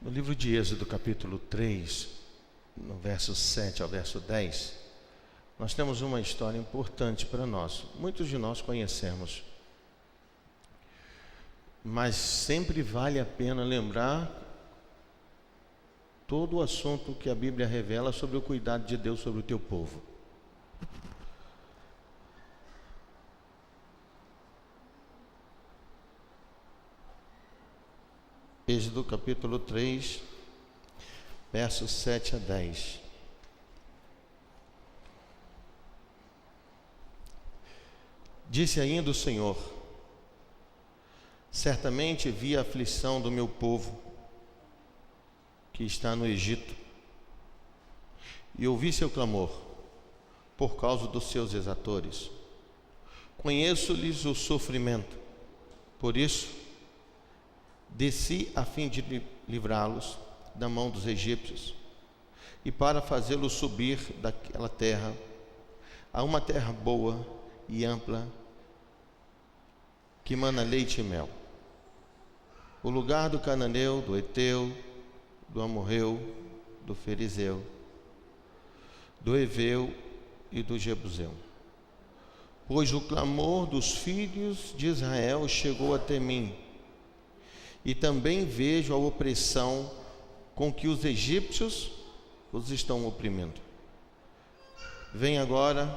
No livro de Êxodo, capítulo 3, no verso 7 ao verso 10, nós temos uma história importante para nós. Muitos de nós conhecemos, mas sempre vale a pena lembrar todo o assunto que a Bíblia revela sobre o cuidado de Deus sobre o teu povo. Êxodo capítulo 3, versos 7 a 10. Disse ainda o Senhor: certamente vi a aflição do meu povo que está no Egito, e ouvi seu clamor por causa dos seus exatores. Conheço-lhes o sofrimento, por isso desci a fim de livrá-los da mão dos egípcios e para fazê-los subir daquela terra a uma terra boa e ampla que mana leite e mel, o lugar do cananeu, do Eteu, do Amorreu, do Ferizeu, do Eveu e do Jebuseu. Pois o clamor dos filhos de Israel chegou até mim, e também vejo a opressão com que os egípcios os estão oprimindo. Vem agora,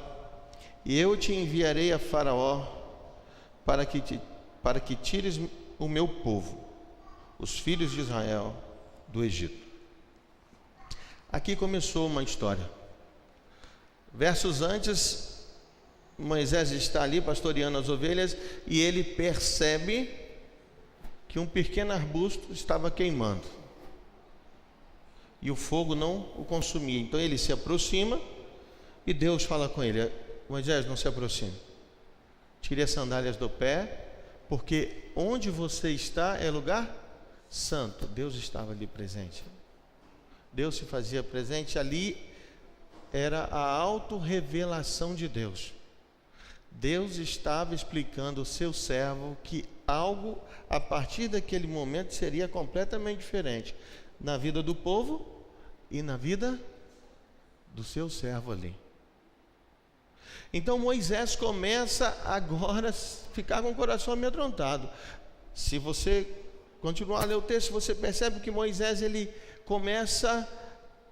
e eu te enviarei a Faraó para que tires o meu povo, os filhos de Israel, do Egito. Aqui começou uma história. Versos antes, Moisés está ali pastoreando as ovelhas e ele percebe que um pequeno arbusto estava queimando e o fogo não o consumia. Então ele se aproxima e Deus fala com ele: Moisés, não se aproxime, tire as sandálias do pé, porque onde você está é lugar santo. Deus estava ali presente, Deus se fazia presente ali. Era a autorrevelação de Deus. Deus estava explicando ao seu servo que algo a partir daquele momento seria completamente diferente na vida do povo e na vida do seu servo ali. Então Moisés começa agora a ficar com o coração amedrontado. Se você continuar a ler o texto, você percebe que Moisés ele começa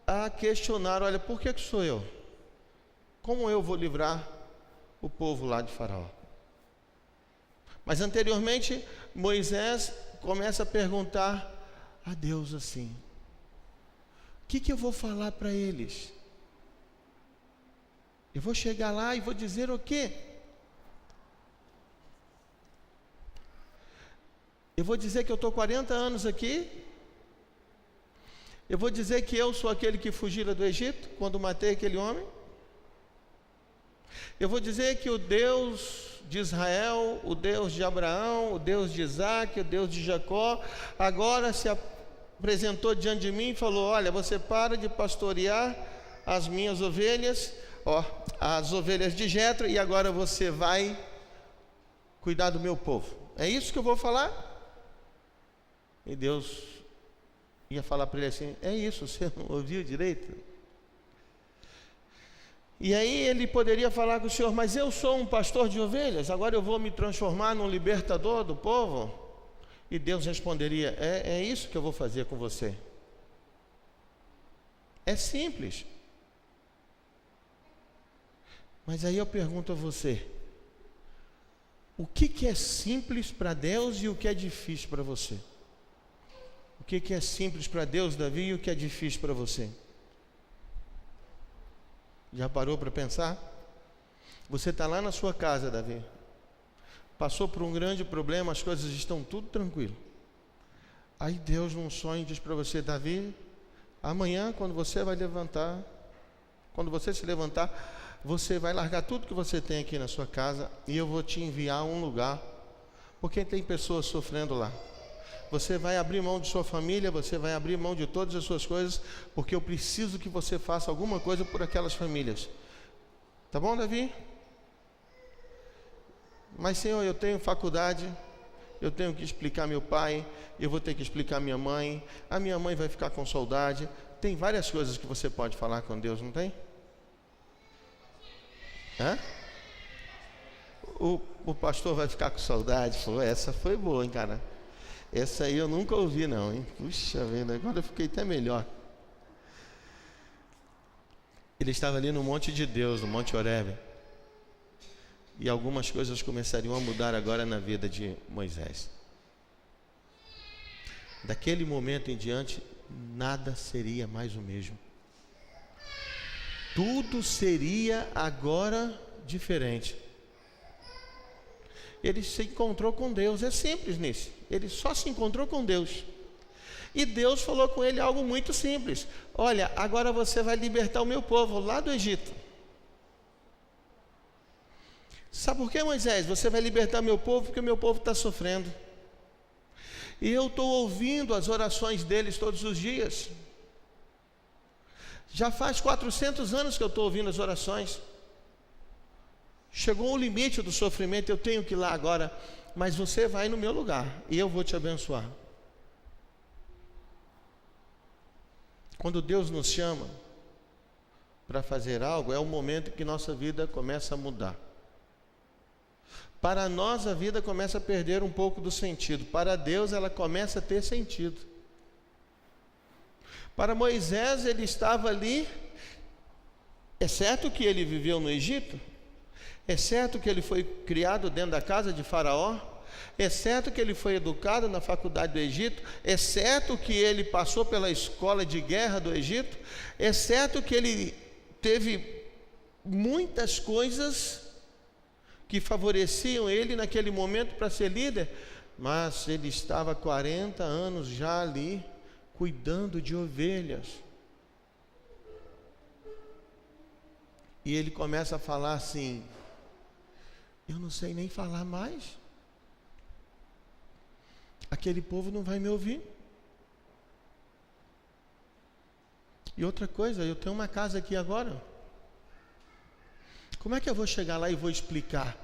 a questionar: olha, por que sou eu? Como eu vou livrar o povo lá de Faraó? Mas anteriormente Moisés começa a perguntar a Deus assim: o que eu vou falar para eles? Eu vou chegar lá e vou dizer o quê? Eu vou dizer que eu estou 40 anos aqui? Eu vou dizer que eu sou aquele que fugira do Egito quando matei aquele homem? Eu vou dizer que o Deus de Israel, o Deus de Abraão, o Deus de Isaac, o Deus de Jacó, agora se apresentou diante de mim e falou: olha, você para de pastorear as minhas ovelhas, as ovelhas de Jetro, e agora você vai cuidar do meu povo. É isso que eu vou falar? E Deus ia falar para ele assim: é isso, você não ouviu direito? E aí ele poderia falar com o Senhor: mas eu sou um pastor de ovelhas, agora eu vou me transformar num libertador do povo? E Deus responderia: é isso que eu vou fazer com você. É simples. Mas aí eu pergunto a você: o que é simples para Deus e o que é difícil para você? O que é simples para Deus, Davi, e o que é difícil para você? Já parou para pensar? Você está lá na sua casa, Davi, passou por um grande problema, as coisas estão tudo tranquilo. Aí Deus num sonho diz para você: Davi, amanhã quando você se levantar, você vai largar tudo que você tem aqui na sua casa e eu vou te enviar a um lugar, porque tem pessoas sofrendo lá. Você vai abrir mão de sua família, você vai abrir mão de todas as suas coisas, porque eu preciso que você faça alguma coisa por aquelas famílias. Tá bom, Davi? Mas Senhor, eu tenho faculdade, eu tenho que explicar meu pai, eu vou ter que explicar minha mãe, a minha mãe vai ficar com saudade. Tem várias coisas que você pode falar com Deus, não tem? Hã? O pastor vai ficar com saudade. Falou, essa foi boa, hein, cara? Essa aí eu nunca ouvi não, hein? Puxa vida, agora eu fiquei até melhor. Ele estava ali no monte de Deus, no Monte Horebe. E algumas coisas começariam a mudar agora na vida de Moisés. Daquele momento em diante, nada seria mais o mesmo. Tudo seria agora diferente. Ele se encontrou com Deus, é simples nisso. Ele só se encontrou com Deus. E Deus falou com ele algo muito simples. Olha, agora você vai libertar o meu povo lá do Egito. Sabe por que, Moisés? Você vai libertar meu povo porque o meu povo está sofrendo. E eu estou ouvindo as orações deles todos os dias. Já faz 400 anos que eu estou ouvindo as orações. Chegou o limite do sofrimento, eu tenho que ir lá agora. Mas você vai no meu lugar e eu vou te abençoar. Quando Deus nos chama para fazer algo, é o momento em que nossa vida começa a mudar. Para nós a vida começa a perder um pouco do sentido. Para Deus ela começa a ter sentido. Para Moisés ele estava ali, é certo que ele viveu no Egito, é certo que ele foi criado dentro da casa de Faraó, é certo que ele foi educado na faculdade do Egito, é certo que ele passou pela escola de guerra do Egito, é certo que ele teve muitas coisas que favoreciam ele naquele momento para ser líder, mas ele estava há 40 anos já ali, cuidando de ovelhas. E ele começa a falar assim, eu não sei nem falar mais. Aquele povo não vai me ouvir. E outra coisa, eu tenho uma casa aqui agora. Como é que eu vou chegar lá e vou explicar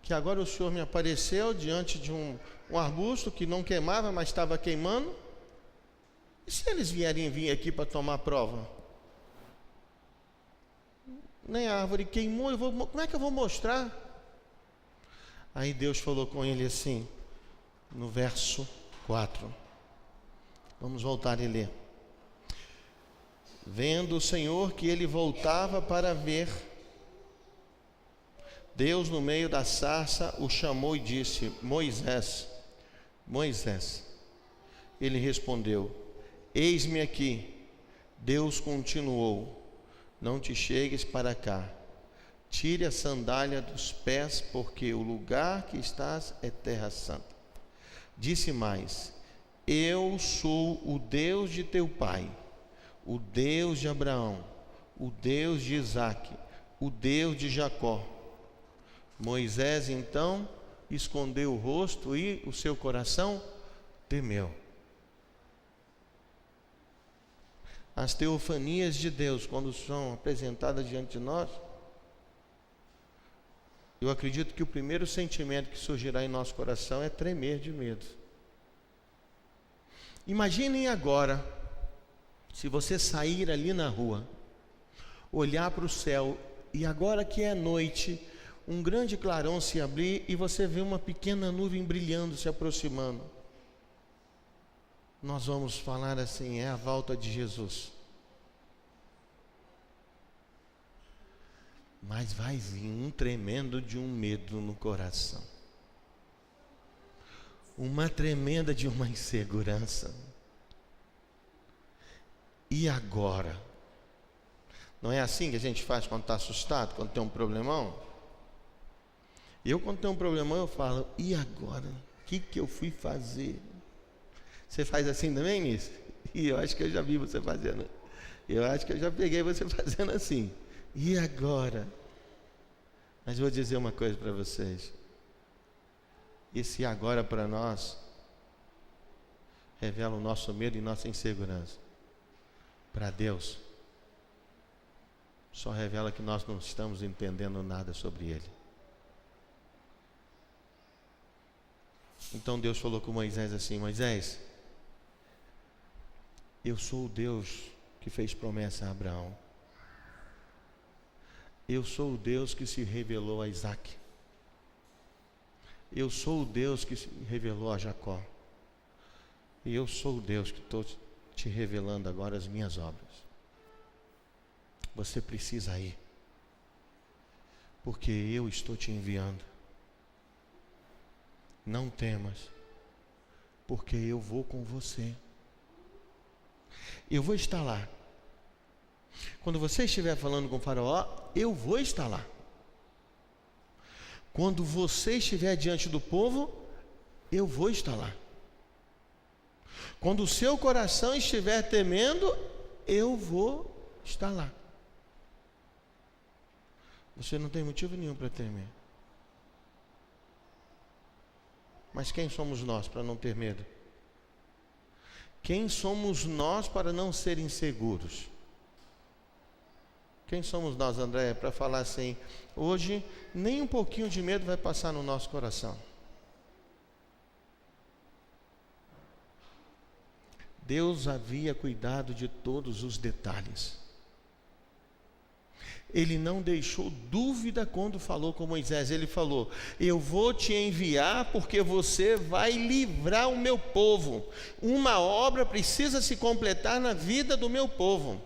que agora o Senhor me apareceu diante de um arbusto que não queimava, mas estava queimando? E se eles vierem vir aqui para tomar prova? Nem a árvore queimou, como é que eu vou mostrar? Aí Deus falou com ele assim, no verso 4. Vamos voltar e ler. Vendo o Senhor que ele voltava para ver, Deus no meio da sarça o chamou e disse, Moisés, Moisés. Ele respondeu, eis-me aqui. Deus continuou, não te chegues para cá. Tire a sandália dos pés, porque o lugar que estás é terra santa. Disse mais, eu sou o Deus de teu pai, o Deus de Abraão, o Deus de Isaque, o Deus de Jacó. Moisés então escondeu o rosto e o seu coração temeu. As teofanias de Deus, quando são apresentadas diante de nós, eu acredito que o primeiro sentimento que surgirá em nosso coração é tremer de medo. Imaginem agora, se você sair ali na rua, olhar para o céu, e agora que é noite, um grande clarão se abrir e você vê uma pequena nuvem brilhando, se aproximando. Nós vamos falar assim, é a volta de Jesus. Mas vai vir um tremendo de um medo no coração. Uma tremenda de uma insegurança. E agora? Não é assim que a gente faz quando está assustado, quando tem um problemão? Eu, quando tenho um problemão, eu falo, e agora? O que eu fui fazer? Você faz assim também, nisso? E eu acho que eu já vi você fazendo. Eu acho que eu já peguei você fazendo assim. E agora? Mas vou dizer uma coisa para vocês. Esse agora para nós revela o nosso medo e nossa insegurança. Para Deus, só revela que nós não estamos entendendo nada sobre Ele. Então Deus falou com Moisés assim: Moisés, eu sou o Deus que fez promessa a Abraão. Eu sou o Deus que se revelou a Isaac. Eu sou o Deus que se revelou a Jacó. E eu sou o Deus que estou te revelando agora as minhas obras. Você precisa ir, porque eu estou te enviando. Não temas, porque eu vou com você. Eu vou estar lá. Quando você estiver falando com o faraó, eu vou estar lá. Quando você estiver diante do povo, eu vou estar lá. Quando o seu coração estiver temendo, eu vou estar lá. Você não tem motivo nenhum para temer. Mas quem somos nós para não ter medo? Quem somos nós para não ser inseguros? Quem somos nós, André, para falar assim: hoje nem um pouquinho de medo vai passar no nosso coração? Deus havia cuidado de todos os detalhes. Ele não deixou dúvida quando falou com Moisés. Ele falou: eu vou te enviar porque você vai livrar o meu povo. Uma obra precisa se completar na vida do meu povo.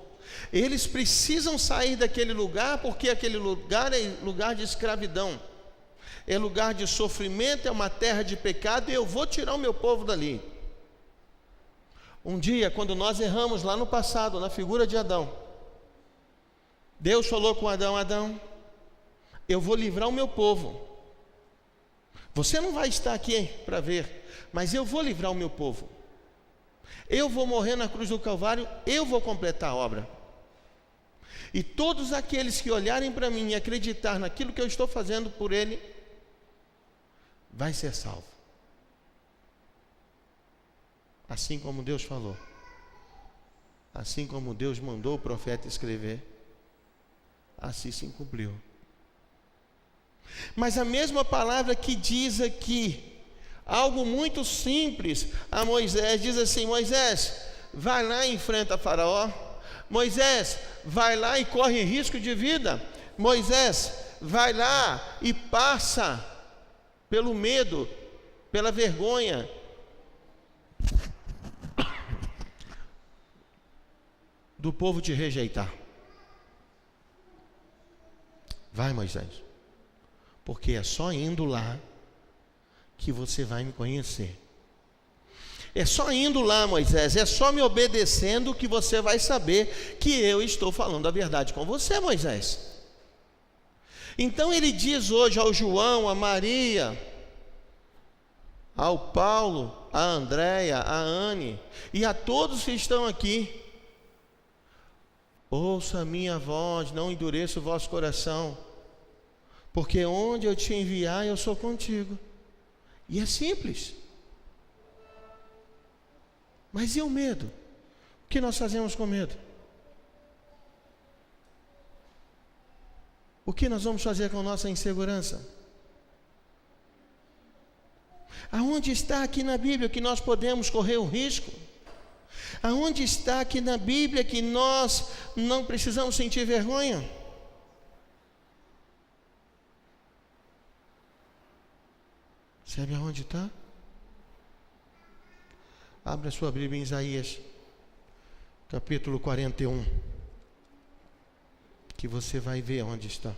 Eles precisam sair daquele lugar, porque aquele lugar é lugar de escravidão, é lugar de sofrimento, é uma terra de pecado, e eu vou tirar o meu povo dali. Um dia, quando nós erramos lá no passado, na figura de Adão, Deus falou com Adão: Adão, eu vou livrar o meu povo. Você não vai estar aqui para ver, mas eu vou livrar o meu povo. Eu vou morrer na cruz do Calvário, eu vou completar a obra. E todos aqueles que olharem para mim e acreditar naquilo que eu estou fazendo por ele, vai ser salvo. Assim como Deus falou, assim como Deus mandou o profeta escrever, assim se cumpriu. Mas a mesma palavra que diz aqui, algo muito simples a Moisés, diz assim: Moisés, vai lá e enfrenta Faraó. Moisés, vai lá e corre risco de vida. Moisés, vai lá e passa pelo medo, pela vergonha do povo te rejeitar. Vai, Moisés, porque é só indo lá que você vai me conhecer. É só indo lá, Moisés, é só me obedecendo que você vai saber que eu estou falando a verdade com você, Moisés. Então ele diz hoje ao João, a Maria, ao Paulo, a Andréia, a Anne e a todos que estão aqui: ouça a minha voz, não endureça o vosso coração, porque onde eu te enviar, eu sou contigo. E é simples. Mas e o medo? O que nós fazemos com medo? O que nós vamos fazer com nossa insegurança? Aonde está aqui na Bíblia que nós podemos correr o risco? Aonde está aqui na Bíblia que nós não precisamos sentir vergonha? Sabe aonde está? Abra sua Bíblia em Isaías, capítulo 41, que você vai ver onde está.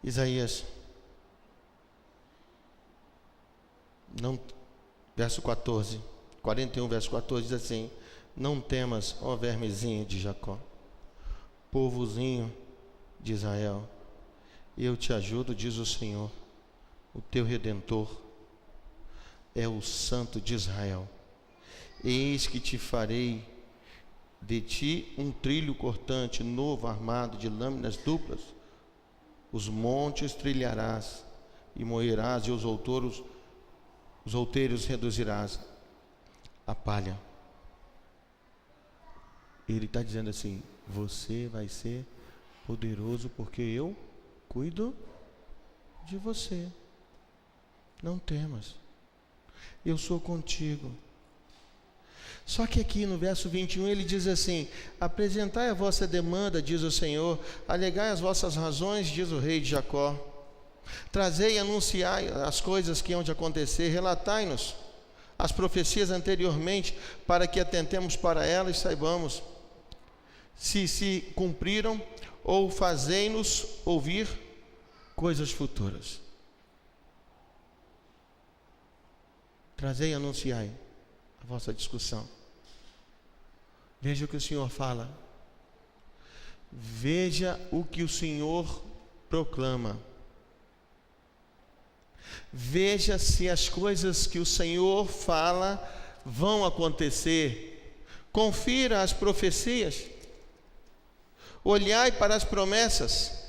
Isaías, verso 14, 41, verso 14, diz assim: não temas, ó vermezinho de Jacó, povozinho de Israel, eu te ajudo, diz o Senhor, o teu Redentor é o Santo de Israel. Eis que te farei de ti um trilho cortante novo armado de lâminas duplas. Os montes trilharás e moerás, e os outeiros reduzirás a palha. Ele está dizendo assim: você vai ser poderoso porque eu cuido de você. Não temas, eu sou contigo. Só que aqui no verso 21 ele diz assim: apresentai a vossa demanda, diz o Senhor, alegai as vossas razões, diz o rei de Jacó. Trazei e anunciai as coisas que hão de acontecer, relatai-nos as profecias anteriormente, para que atentemos para elas e saibamos se se cumpriram, ou fazei-nos ouvir coisas futuras. Trazei e anunciai a vossa discussão. Veja o que o Senhor fala. Veja o que o Senhor proclama. Veja se as coisas que o Senhor fala vão acontecer. Confira as profecias. Olhai para as promessas.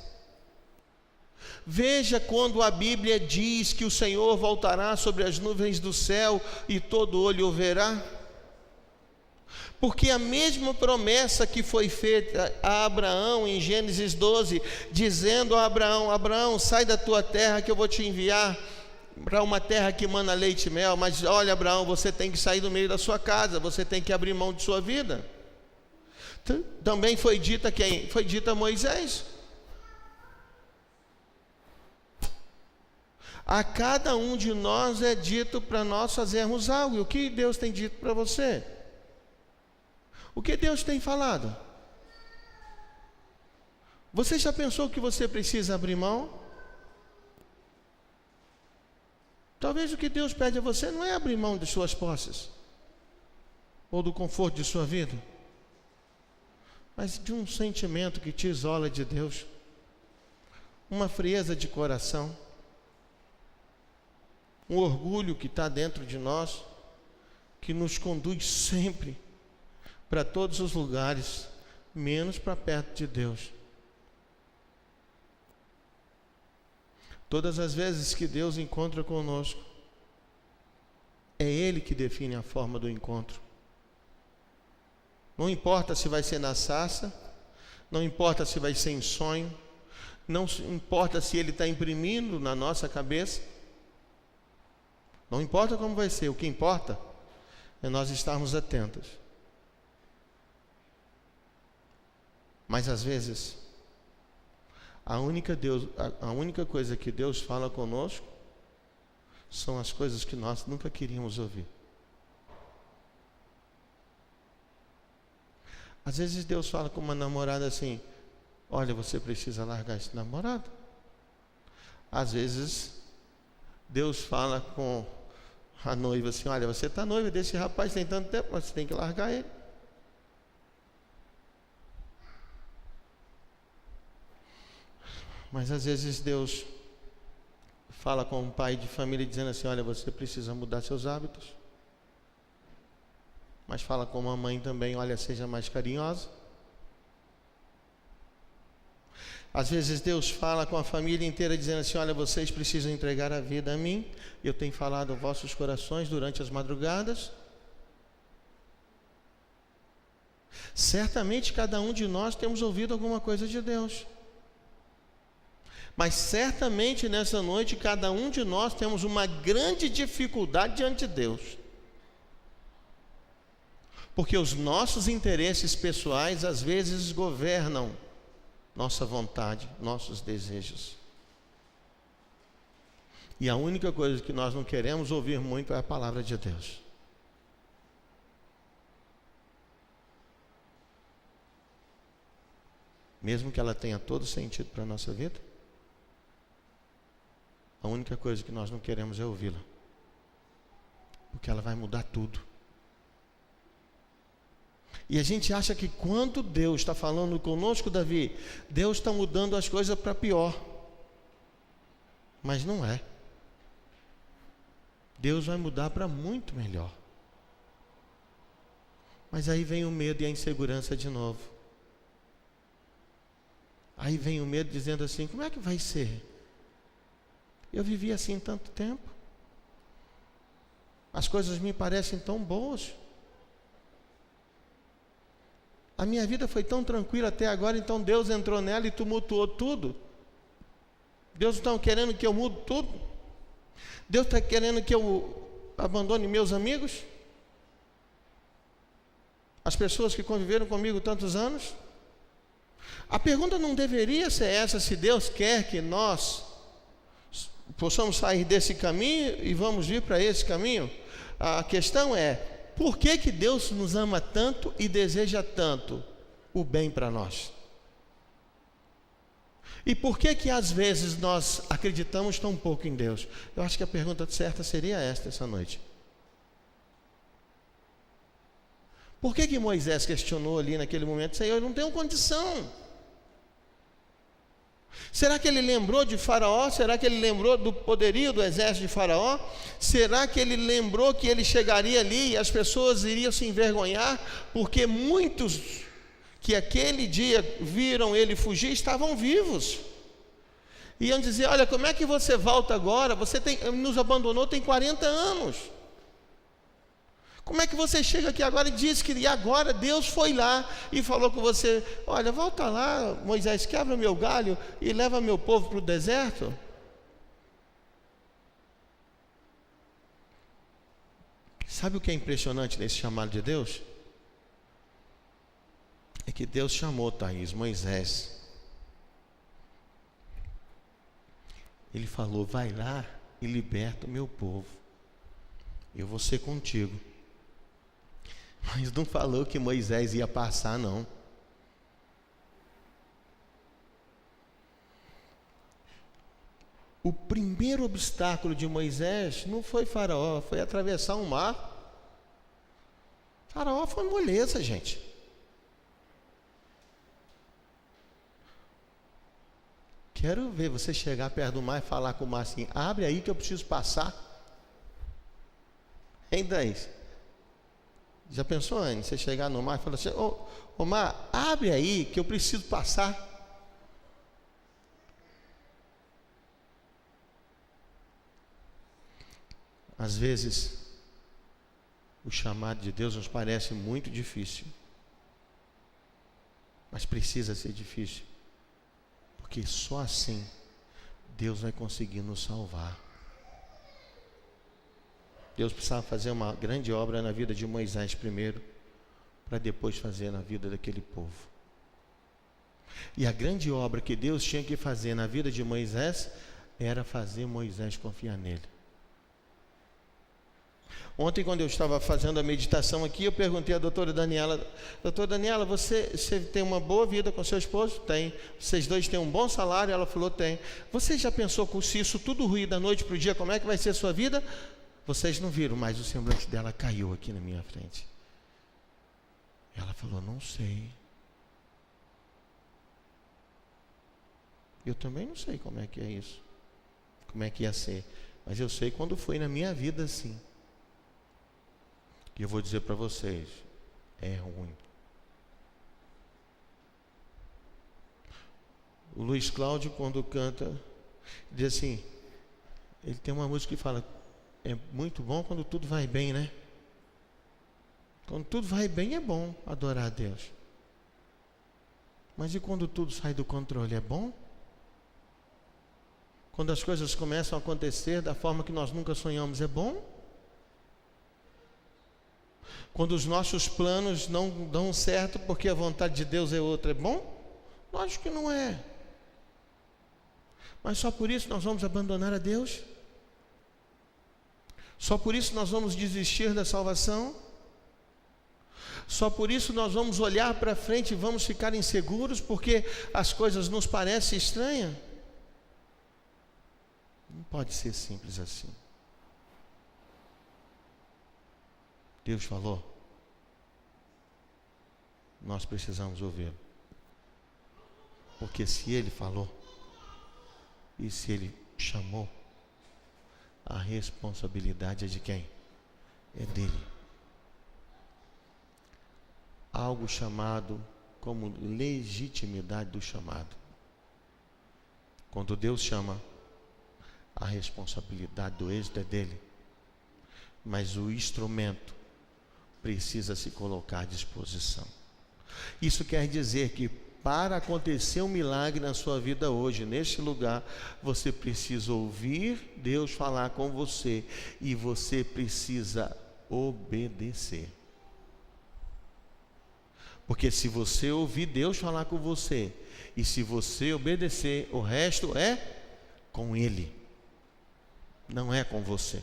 Veja quando a Bíblia diz que o Senhor voltará sobre as nuvens do céu e todo olho o verá. Porque a mesma promessa que foi feita a Abraão em Gênesis 12, dizendo a Abraão: Abraão, sai da tua terra que eu vou te enviar para uma terra que mana leite e mel. Mas olha, Abraão, você tem que sair do meio da sua casa, você tem que abrir mão de sua vida. Também foi dita quem? Foi dita a Moisés. A cada um de nós é dito para nós fazermos algo. E o que Deus tem dito para você? O que Deus tem falado? Você já pensou que você precisa abrir mão? Talvez o que Deus pede a você não é abrir mão de suas posses, ou do conforto de sua vida, mas de um sentimento que te isola de Deus, uma frieza de coração, um orgulho que está dentro de nós, que nos conduz sempre para todos os lugares, menos para perto de Deus. Todas as vezes que Deus encontra conosco, é Ele que define a forma do encontro. Não importa se vai ser na sarça, não importa se vai ser em sonho, não importa se Ele está imprimindo na nossa cabeça, não importa como vai ser, o que importa é nós estarmos atentos. Mas às vezes, a única coisa que Deus fala conosco são as coisas que nós nunca queríamos ouvir. Às vezes Deus fala com uma namorada assim: olha, você precisa largar esse namorado. Às vezes Deus fala com a noiva assim: olha, você está noiva desse rapaz tem tanto tempo, mas você tem que largar ele. Mas às vezes Deus fala com um pai de família dizendo assim: olha, você precisa mudar seus hábitos. Mas fala com uma mãe também: olha, seja mais carinhosa. Às vezes Deus fala com a família inteira dizendo assim: olha, vocês precisam entregar a vida a mim. Eu tenho falado aos vossos corações durante as madrugadas. Certamente cada um de nós temos ouvido alguma coisa de Deus. Mas certamente nessa noite cada um de nós temos uma grande dificuldade diante de Deus. Porque os nossos interesses pessoais às vezes governam nossa vontade, nossos desejos. E a única coisa que nós não queremos ouvir muito é a palavra de Deus. Mesmo que ela tenha todo sentido para a nossa vida, a única coisa que nós não queremos é ouvi-la, porque ela vai mudar tudo. E a gente acha que quando Deus está falando conosco, Davi, Deus está mudando as coisas para pior. Mas não é. Deus vai mudar para muito melhor. Mas aí vem o medo e a insegurança de novo. Aí vem o medo dizendo assim: como é que vai ser? Eu vivi assim tanto tempo. As coisas me parecem tão boas. A minha vida foi tão tranquila até agora, então Deus entrou nela e tumultuou tudo. Deus está querendo que eu mude tudo? Deus está querendo que eu abandone meus amigos? As pessoas que conviveram comigo tantos anos? A pergunta não deveria ser essa: se Deus quer que nós possamos sair desse caminho e vamos vir para esse caminho. A questão é: por que que Deus nos ama tanto e deseja tanto o bem para nós? E por que que às vezes nós acreditamos tão pouco em Deus? Eu acho que a pergunta certa seria essa noite. Por que que Moisés questionou ali naquele momento: Senhor, eu não tenho condição? Será que ele lembrou de Faraó? Será que ele lembrou do poderio do exército de Faraó? Será que ele lembrou que ele chegaria ali e as pessoas iriam se envergonhar? Porque muitos que aquele dia viram ele fugir estavam vivos. Iam dizer: olha, como é que você volta agora? Você nos abandonou tem 40 anos. Como é que você chega aqui agora e diz que agora Deus foi lá e falou com você: olha, volta lá, Moisés, quebra meu galho e leva meu povo para o deserto? Sabe o que é impressionante nesse chamado de Deus? É que Deus chamou, Thaís, Moisés. Ele falou: vai lá e liberta o meu povo. Eu vou ser contigo. Mas não falou que Moisés ia passar, não. O primeiro obstáculo de Moisés não foi Faraó, foi atravessar um mar. Faraó foi moleza, gente. Quero ver você chegar perto do mar e falar com o mar assim: abre aí que eu preciso passar. Ainda isso. Já pensou, Anne, você chegar no mar e falar assim: ô mar, abre aí que eu preciso passar. Às vezes, o chamado de Deus nos parece muito difícil, mas precisa ser difícil, porque só assim Deus vai conseguir nos salvar. Deus precisava fazer uma grande obra na vida de Moisés primeiro, para depois fazer na vida daquele povo. E a grande obra que Deus tinha que fazer na vida de Moisés era fazer Moisés confiar nele. Ontem, quando eu estava fazendo a meditação aqui, eu perguntei à doutora Daniela: doutora Daniela, você tem uma boa vida com seu esposo? Tem. Vocês dois têm um bom salário? Ela falou: tem. Você já pensou que se isso tudo ruir da noite para o dia, como é que vai ser a sua vida? Vocês não viram, mas o semblante dela caiu aqui na minha frente. Ela falou: não sei. Eu também não sei como é que é isso, como é que ia ser, mas eu sei quando foi na minha vida assim. E eu vou dizer para vocês: é ruim. O Luiz Cláudio, quando canta, diz assim, ele tem uma música que fala: é muito bom quando tudo vai bem, né? Quando tudo vai bem é bom adorar a Deus. Mas e quando tudo sai do controle, é bom? Quando as coisas começam a acontecer da forma que nós nunca sonhamos, é bom? Quando os nossos planos não dão certo porque a vontade de Deus é outra, é bom? Lógico que não é. Mas só por isso nós vamos abandonar a Deus? Só por isso nós vamos desistir da salvação? Só por isso nós vamos olhar para frente e vamos ficar inseguros porque as coisas nos parecem estranhas? Não pode ser simples assim. Deus falou, nós precisamos ouvi-lo. Porque se Ele falou, e se Ele chamou, a responsabilidade é de quem? É dele. algo chamado como legitimidade do chamado. Quando Deus chama, a responsabilidade do êxito é dele, mas o instrumento precisa se colocar à disposição. Isso quer dizer que para acontecer um milagre na sua vida hoje, neste lugar, você precisa ouvir Deus falar com você e você precisa obedecer. Porque se você ouvir Deus falar com você e se você obedecer, o resto é com Ele, não é com você.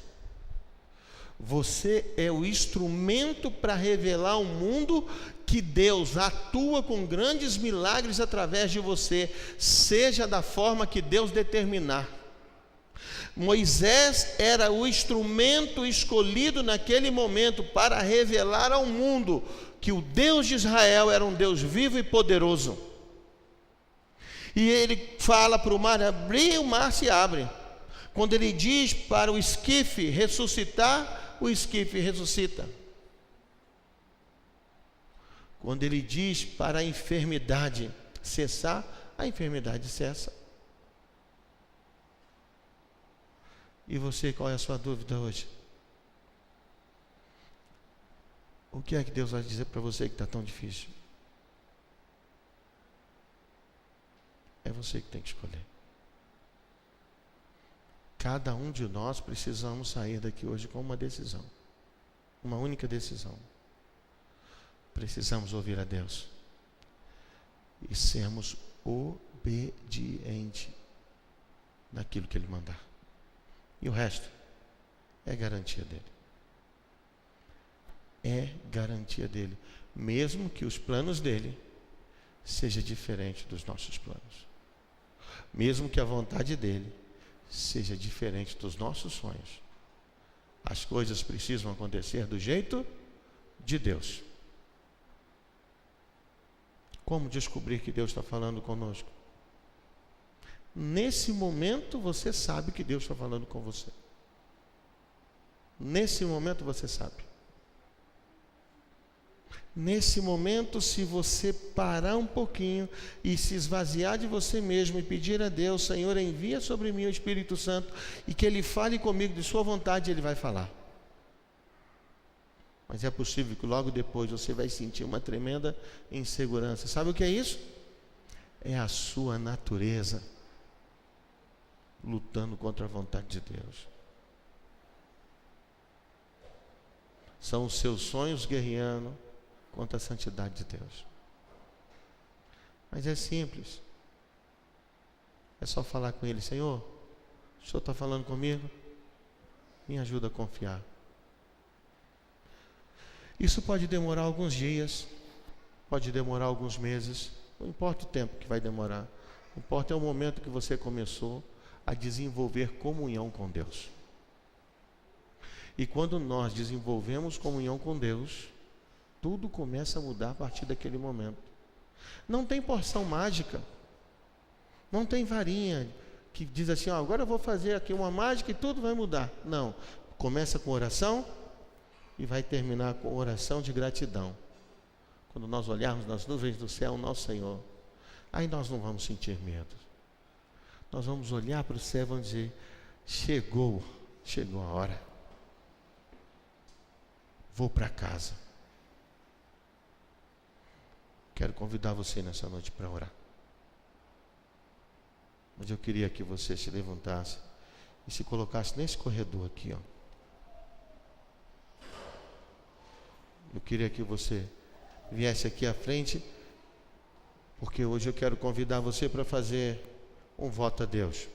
Você é o instrumento para revelar ao mundo que Deus atua com grandes milagres através de você, seja da forma que Deus determinar. Moisés era o instrumento escolhido naquele momento para revelar ao mundo que o Deus de Israel era um Deus vivo e poderoso. E ele fala para o mar abrir, o mar se abre. Quando ele diz para o esquife ressuscitar, o esquife ressuscita. Quando ele diz para a enfermidade cessar, a enfermidade cessa. E você, qual é a sua dúvida hoje? O que é que Deus vai dizer para você que está tão difícil? É você que tem que escolher. Cada um de nós precisamos sair daqui hoje com uma decisão. Uma única decisão. Precisamos ouvir a Deus e sermos obedientes naquilo que Ele mandar. E o resto é garantia dele. É garantia dele, mesmo que os planos dele sejam diferentes dos nossos planos, mesmo que a vontade dele seja diferente dos nossos sonhos. As coisas precisam acontecer do jeito de Deus. Como descobrir que Deus está falando conosco? Nesse momento você sabe que Deus está falando com você. Nesse momento você sabe. Nesse momento, se você parar um pouquinho e se esvaziar de você mesmo e pedir a Deus: Senhor, envia sobre mim o Espírito Santo e que Ele fale comigo de sua vontade, Ele vai falar. Mas é possível que logo depois você vai sentir uma tremenda insegurança. Sabe o que é isso? É a sua natureza lutando contra a vontade de Deus. São os seus sonhos guerreando contra a santidade de Deus. Mas é simples. É só falar com Ele: Senhor, o Senhor está falando comigo? Me ajuda a confiar. Isso pode demorar alguns dias, pode demorar alguns meses, não importa o tempo que vai demorar. O que importa é o momento que você começou a desenvolver comunhão com Deus. E quando nós desenvolvemos comunhão com Deus, tudo começa a mudar a partir daquele momento. Não tem porção mágica, não tem varinha que diz assim: agora eu vou fazer aqui uma mágica e tudo vai mudar. Não, começa com oração e vai terminar com oração de gratidão. Quando nós olharmos nas nuvens do céu, nosso Senhor, aí nós não vamos sentir medo. Nós vamos olhar para o céu e vamos dizer: chegou a hora. Vou para casa. Quero convidar você nessa noite para orar. Mas eu queria que você se levantasse e se colocasse nesse corredor aqui, ó. Eu queria que você viesse aqui à frente, porque hoje eu quero convidar você para fazer um voto a Deus.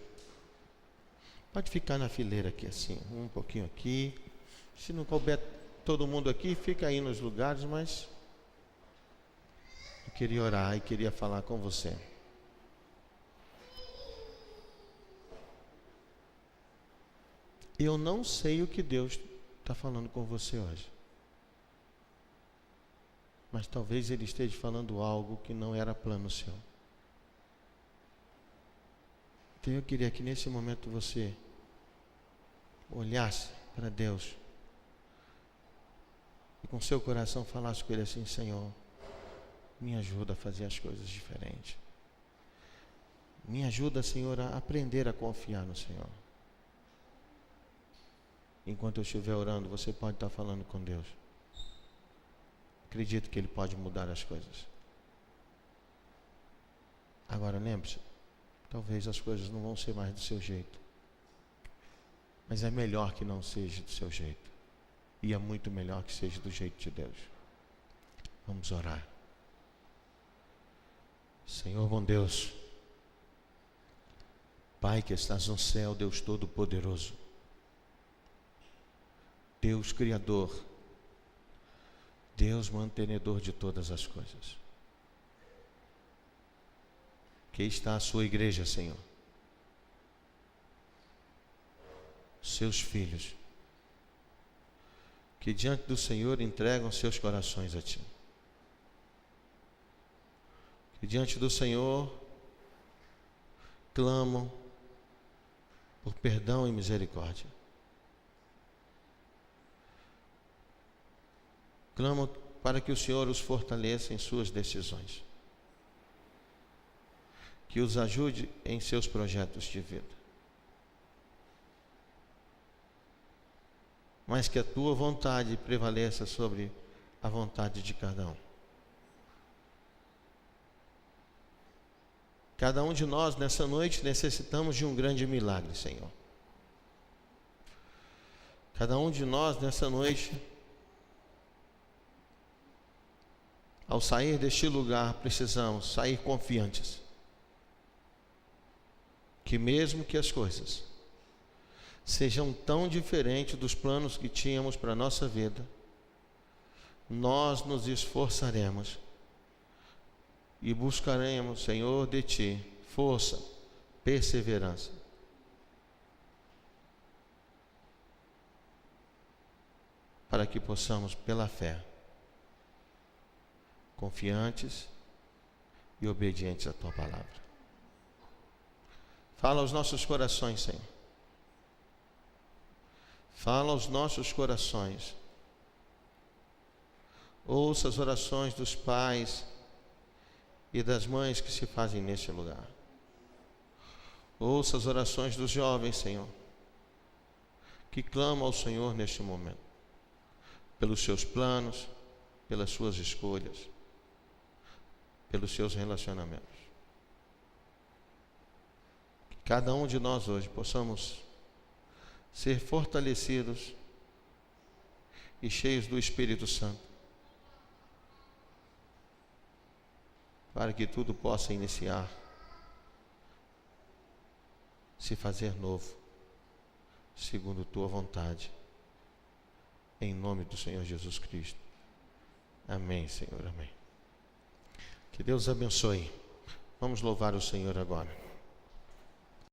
Pode ficar na fileira aqui assim, um pouquinho aqui. Se não couber todo mundo aqui, fica aí nos lugares, mas eu queria orar e queria falar com você. Eu não sei o que Deus está falando com você hoje, mas talvez Ele esteja falando algo que não era plano seu. Então eu queria que nesse momento você olhasse para Deus e com seu coração falasse com Ele assim: Senhor, Me ajuda a fazer as coisas diferentes. Me ajuda, Senhor, a aprender a confiar no Senhor. Enquanto eu estiver orando, você pode estar falando com Deus. Acredito que Ele pode mudar as coisas. Agora lembre-se, talvez as coisas não vão ser mais do seu jeito. Mas é melhor que não seja do seu jeito. E é muito melhor que seja do jeito de Deus. Vamos orar. Senhor bom Deus, Pai que estás no céu, Deus Todo-Poderoso, Deus Criador, Deus mantenedor de todas as coisas. Que está a sua igreja, Senhor. Seus filhos, que diante do Senhor entregam seus corações a Ti. Que diante do Senhor clamam por perdão e misericórdia. Clamam para que o Senhor os fortaleça em suas decisões. Que os ajude em seus projetos de vida. Mas que a Tua vontade prevaleça sobre a vontade de cada um. Cada um de nós nessa noite necessitamos de um grande milagre, Senhor. Cada um de nós nessa noite, ao sair deste lugar, precisamos sair confiantes. Que mesmo que as coisas sejam tão diferentes dos planos que tínhamos para a nossa vida, nós nos esforçaremos e buscaremos, Senhor, de Ti, força, perseverança. Para que possamos, pela fé, confiantes e obedientes à Tua palavra. Fala aos nossos corações, Senhor. Fala aos nossos corações. Ouça as orações dos pais e das mães que se fazem neste lugar. Ouça as orações dos jovens, Senhor, que clamam ao Senhor neste momento, pelos seus planos, pelas suas escolhas, pelos seus relacionamentos. Que cada um de nós hoje possamos ser fortalecidos e cheios do Espírito Santo, para que tudo possa iniciar, se fazer novo, segundo Tua vontade, em nome do Senhor Jesus Cristo. Amém, Senhor, amém. Que Deus abençoe. Vamos louvar o Senhor agora.